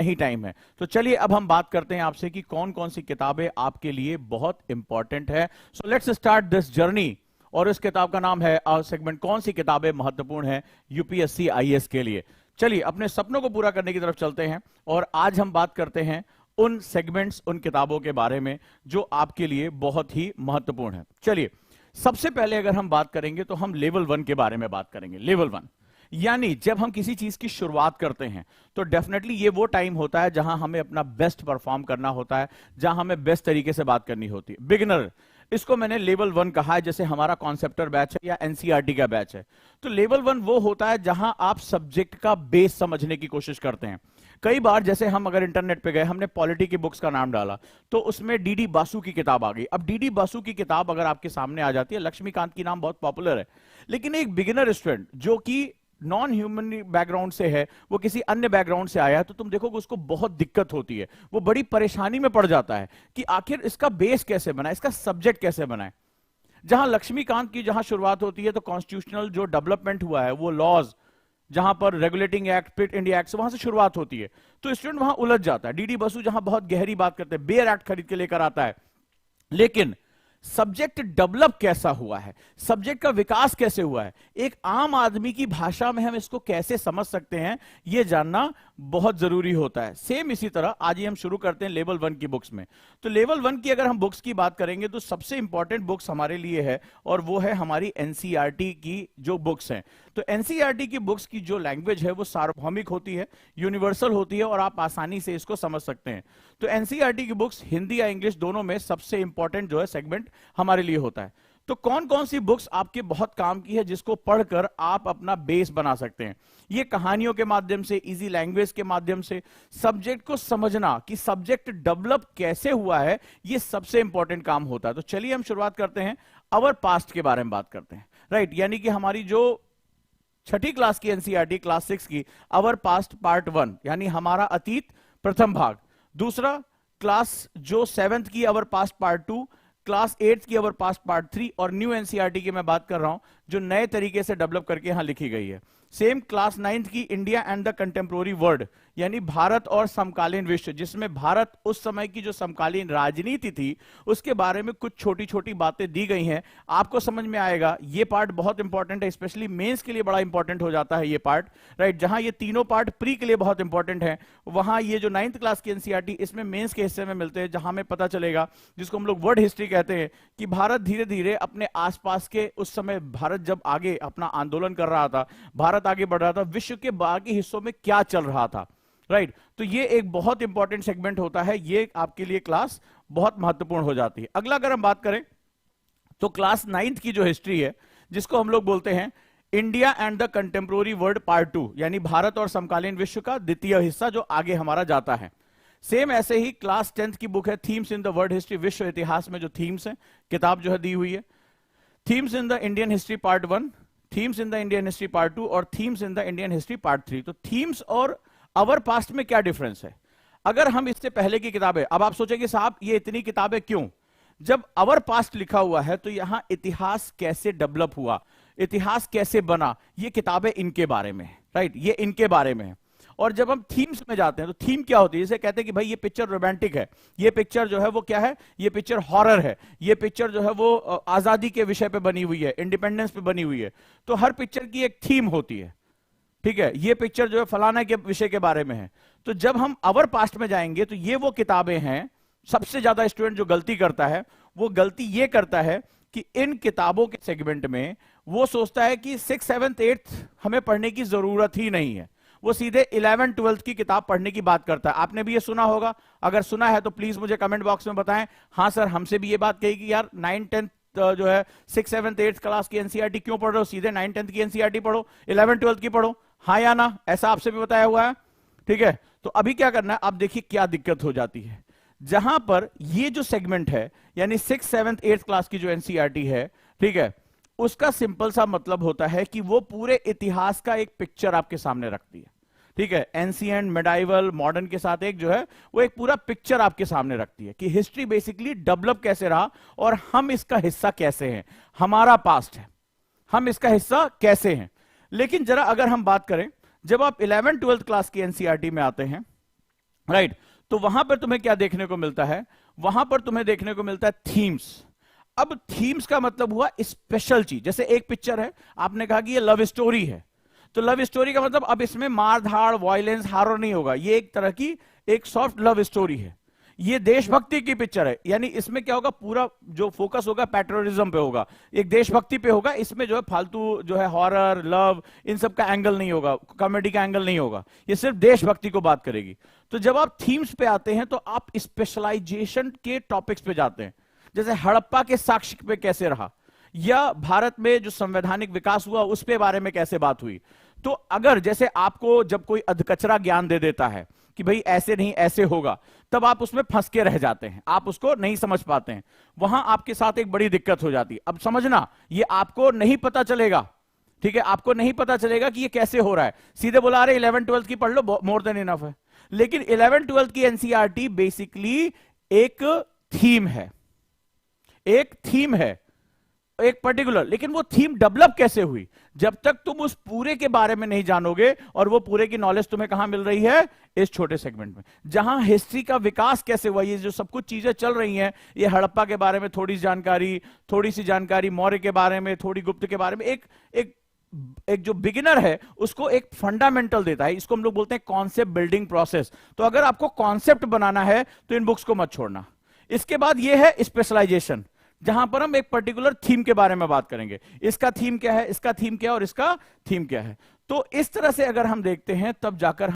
नहीं टाइम है। तो चलिए अब हम बात करते हैं आपसे कि कौन कौन सी किताबें आपके लिए बहुत इंपॉर्टेंट है। So let's start this journey. और इस किताब का नाम है सेगमेंट कौन सी किताबें महत्वपूर्ण है यूपीएससी आईएएस के लिए। चलिए अपने सपनों को पूरा करने की तरफ चलते हैं और आज हम बात करते हैं उन सेगमेंट्स, उन किताबों के बारे में जो आपके लिए बहुत ही महत्वपूर्ण है। चलिए सबसे पहले अगर हम बात करेंगे तो हम लेवल 1 के बारे में बात करेंगे। लेवल 1 यानी जब हम किसी चीज की शुरुआत करते हैं तो डेफिनेटली ये वो टाइम होता है जहां हमें अपना बेस्ट परफॉर्म करना होता है, जहां हमें बेस्ट तरीके से बात करनी होती है। बिगिनर, इसको मैंने लेवल 1 कहा है, जैसे हमारा कॉन्सेप्टर बैच है या एनसीईआरटी का बैच है। तो लेवल 1 वो होता है जहां आप सब्जेक्ट का बेस समझने की कोशिश करते हैं। कई बार जैसे हम अगर इंटरनेट पे गए, हमने पॉलिटी की बुक्स का नाम डाला तो उसमें डीडी बासु की किताब आ गई। अब डीडी बासु की किताब अगर आपके सामने आ जाती है, लक्ष्मीकांत की नाम बहुत पॉपुलर है, लेकिन एक बिगिनर स्टूडेंट जो कि नॉन ह्यूमन बैकग्राउंड से है, वो किसी अन्य बैकग्राउंड से आया है, तो तुम देखोगे उसको बहुत दिक्कत होती है, वो बड़ी परेशानी में पड़ जाता है कि आखिर इसका बेस कैसे बनाए, इसका सब्जेक्ट कैसे बनाए। जहां लक्ष्मीकांत की जहां शुरुआत होती है तो कॉन्स्टिट्यूशनल जो डेवलपमेंट हुआ है, वो लॉज, जहां पर रेगुलेटिंग एक्ट, पिट इंडिया एक्ट, वहां से शुरुआत होती है, तो स्टूडेंट वहां उलझ जाता है। डीडी बसु जहां बहुत गहरी बात करते हैं, बेयर एक्ट खरीद के लेकर आता है, लेकिन सब्जेक्ट डेवलप कैसा हुआ है, सब्जेक्ट का विकास कैसे हुआ है, एक आम आदमी की भाषा में हम इसको कैसे समझ सकते हैं, यह जानना बहुत जरूरी होता है। सेम इसी तरह आज ही हम शुरू करते हैं लेवल 1 की बुक्स में। तो लेवल 1 की अगर हम बुक्स की बात करेंगे तो सबसे इंपॉर्टेंट बुक्स हमारे लिए है और वो है हमारी एनसीईआरटी की जो बुक्स हैं। तो एनसीईआरटी की बुक्स की जो लैंग्वेज है वो सार्वभौमिक होती है, यूनिवर्सल होती है और आप आसानी से इसको समझ सकते हैं। तो एनसीईआरटी की बुक्स हिंदी या इंग्लिश दोनों में सबसे इंपॉर्टेंट जो है सेगमेंट हमारे लिए होता है। तो कौन कौन सी बुक्स आपके बहुत काम की है जिसको पढ़कर आप अपना बेस बना सकते हैं। ये कहानियों के माध्यम से, इजी लैंग्वेज के माध्यम से सब्जेक्ट को समझना कि सब्जेक्ट डेवलप कैसे हुआ है, ये सबसे इंपॉर्टेंट काम होता है। तो चलिए हम शुरुआत करते हैं, अवर पास्ट के बारे में बात करते हैं। राइट, यानी कि हमारी जो छठी क्लास की एनसीईआरटी क्लास 6 की अवर पास्ट पार्ट 1 यानी हमारा अतीत प्रथम भाग, दूसरा क्लास जो 7th की अवर पास्ट पार्ट 2, क्लास 8th की अवर पास्ट पार्ट 3 और न्यू एनसीईआरटी की मैं बात कर रहा हूं जो नए तरीके से डेवलप करके यहां लिखी गई है। सेम क्लास 9th की India and the contemporary world यानी भारत और समकालीन विश्व, जिसमें भारत उस समय की जो समकालीन राजनीति थी उसके बारे में कुछ छोटी छोटी बातें दी गई हैं। आपको समझ में आएगा, ये पार्ट बहुत इंपॉर्टेंट है, स्पेशली मेंस के लिए बड़ा इंपॉर्टेंट हो जाता है ये पार्ट। राइट, जहां ये तीनों पार्ट प्री के लिए बहुत इंपॉर्टेंट है, वहां ये जो 9th क्लास की एनसीईआरटी इसमें मेंस के हिस्से में मिलते हैं, जहां हमें पता चलेगा, जिसको हम लोग वर्ल्ड हिस्ट्री कहते हैं, कि भारत धीरे धीरे अपने आसपास के, उस समय भारत जब आगे अपना आंदोलन कर रहा था, भारत आगे बढ़ रहा था, विश्व के बाकी हिस्सों में क्या चल रहा था। राइट, तो ये एक बहुत इंपॉर्टेंट सेगमेंट होता है, ये आपके लिए क्लास बहुत महत्वपूर्ण हो जाती है। अगला अगर हम बात करें तो क्लास 9th की जो हिस्ट्री है, जिसको हम लोग बोलते हैं India and the contemporary world part 2 यानी भारत और समकालीन विश्व का द्वितीय हिस्सा जो आगे हमारा जाता है। सेम ऐसे ही क्लास 10th की बुक है themes in the world history, विश्व इतिहास में जो थीम्स है, किताब जो है दी हुई है, themes in the Indian history part 1, themes in the Indian history part 2 और themes in the Indian history part 3। तो थीम्स और अवर पास्ट में क्या डिफरेंस है। अगर हम इससे पहले की किताबें, अब आप सोचेंगे साहब ये इतनी किताबें क्यों, जब अवर पास्ट लिखा हुआ है तो यहां इतिहास कैसे डेवलप हुआ, इतिहास कैसे बना, ये किताबें इनके बारे में है। राइट, ये इनके बारे में है। और जब हम थीम्स में जाते हैं तो थीम क्या होती है, जैसे कहते हैं कि भाई ये पिक्चर रोमांटिक है, ये पिक्चर जो है वो क्या है, ये पिक्चर हॉरर है, ये पिक्चर जो है वो आजादी के विषय पे बनी हुई है, इंडिपेंडेंस पे बनी हुई है। तो हर पिक्चर की एक थीम होती है, ठीक है, ये पिक्चर जो है फलाना के विषय के बारे में है। तो जब हम अवर पास्ट में जाएंगे तो ये वो किताबें हैं, सबसे ज्यादा स्टूडेंट जो गलती करता है वो गलती ये करता है कि इन किताबों के सेगमेंट में वो सोचता है कि 6th 7th 8th हमें पढ़ने की जरूरत ही नहीं है, वो सीधे 11th 12th की किताब पढ़ने की बात करता है। आपने भी ये सुना होगा, अगर सुना है तो प्लीज मुझे कमेंट बॉक्स में बताएं। हाँ सर, हमसे भी ये बात कही कि यार 9th 10th जो है 6th 7th 8th क्लास की एनसीईआरटी क्यों पढ़ रहे हो, सीधे 9th 10th की एनसीईआरटी पढ़ो, 11th 12th की पढ़ो। हाँ या ना, ऐसा आपसे भी बताया हुआ है, ठीक है। तो अभी क्या करना है, आप देखिए क्या दिक्कत हो जाती है, जहां पर ये जो सेगमेंट है यानी 6th 7th 8th क्लास की जो एनसीईआरटी है, ठीक है, उसका सिंपल सा मतलब होता है कि वो पूरे इतिहास का एक पिक्चर आपके सामने रखती है, ठीक है। एंशिएंट, मिडाइवल, मॉडर्न के साथ एक जो है वो एक पूरा पिक्चर आपके सामने रखती है कि हिस्ट्री बेसिकली डेवलप कैसे रहा और हम इसका हिस्सा कैसे हैं, हमारा पास्ट है, हम इसका हिस्सा कैसे हैं। लेकिन जरा अगर हम बात करें, जब आप 11th 12th क्लास की एनसीईआरटी में आते हैं राइट। तो वहां पर तुम्हें क्या देखने को मिलता है? वहां पर तुम्हें देखने को मिलता है थीम्स। अब थीम्स का मतलब हुआ स्पेशल चीज। जैसे एक पिक्चर है, आपने कहा कि ये लव स्टोरी है, तो लव स्टोरी का मतलब अब इसमें मार धाड़, वायलेंस, हारर नहीं होगा, ये एक तरह की एक सॉफ्ट लव स्टोरी है। ये देशभक्ति की पिक्चर है, यानी इसमें क्या होगा, पूरा जो फोकस होगा पैट्रियोटिज्म पे होगा, एक देशभक्ति पे होगा। इसमें जो है फालतू जो है हॉरर, लव, इन सब का एंगल नहीं होगा, कॉमेडी का एंगल नहीं होगा, ये सिर्फ देशभक्ति को बात करेगी। तो जब आप थीम्स पे आते हैं तो आप स्पेशलाइजेशन के टॉपिक्स पे जाते हैं। जैसे हड़प्पा के साक्ष्य पे कैसे रहा, या भारत में जो संवैधानिक विकास हुआ उस पे बारे में कैसे बात हुई। तो अगर जैसे आपको जब कोई अधकचरा ज्ञान दे देता है कि भाई ऐसे नहीं ऐसे होगा, तब आप उसमें फंस के रह जाते हैं, आप उसको नहीं समझ पाते हैं। वहां आपके साथ एक बड़ी दिक्कत हो जाती है। अब समझना, ये आपको नहीं पता चलेगा, ठीक है, आपको नहीं पता चलेगा कि ये कैसे हो रहा है। सीधे बोला अरे 11th-12th की पढ़ लो, मोर देन इनफ है। लेकिन 11th-12th की एनसीईआरटी बेसिकली एक थीम है, एक थीम है, एक पर्टिकुलर। लेकिन वो थीम डेवलप कैसे हुई, जब तक तुम उस पूरे के बारे में नहीं जानोगे, और वो पूरे की नॉलेज तुम्हें कहां मिल रही है, इस छोटे सेगमेंट में, जहां हिस्ट्री का विकास कैसे हुआ, ये जो सब कुछ चीजें चल रही हैं, ये हड़प्पा के बारे में थोड़ी जानकारी, थोड़ी सी जानकारी मौर्य के बारे में, थोड़ी गुप्त के बारे में, एक एक एक जो बिगिनर है उसको एक फंडामेंटल देता है। इसको हम लोग बोलते हैं कॉन्सेप्ट बिल्डिंग प्रोसेस। तो अगर आपको कॉन्सेप्ट बनाना है तो इन बुक्स को मत छोड़ना। इसके बाद ये है स्पेशलाइजेशन, जहां पर हम एक पर्टिकुलर थीम के बारे में बात करेंगे। इसका थीम क्या है, इसका थीम क्या है, और इसका थीम क्या है। तो इस तरह से अगर हम देखते हैं तब जाकर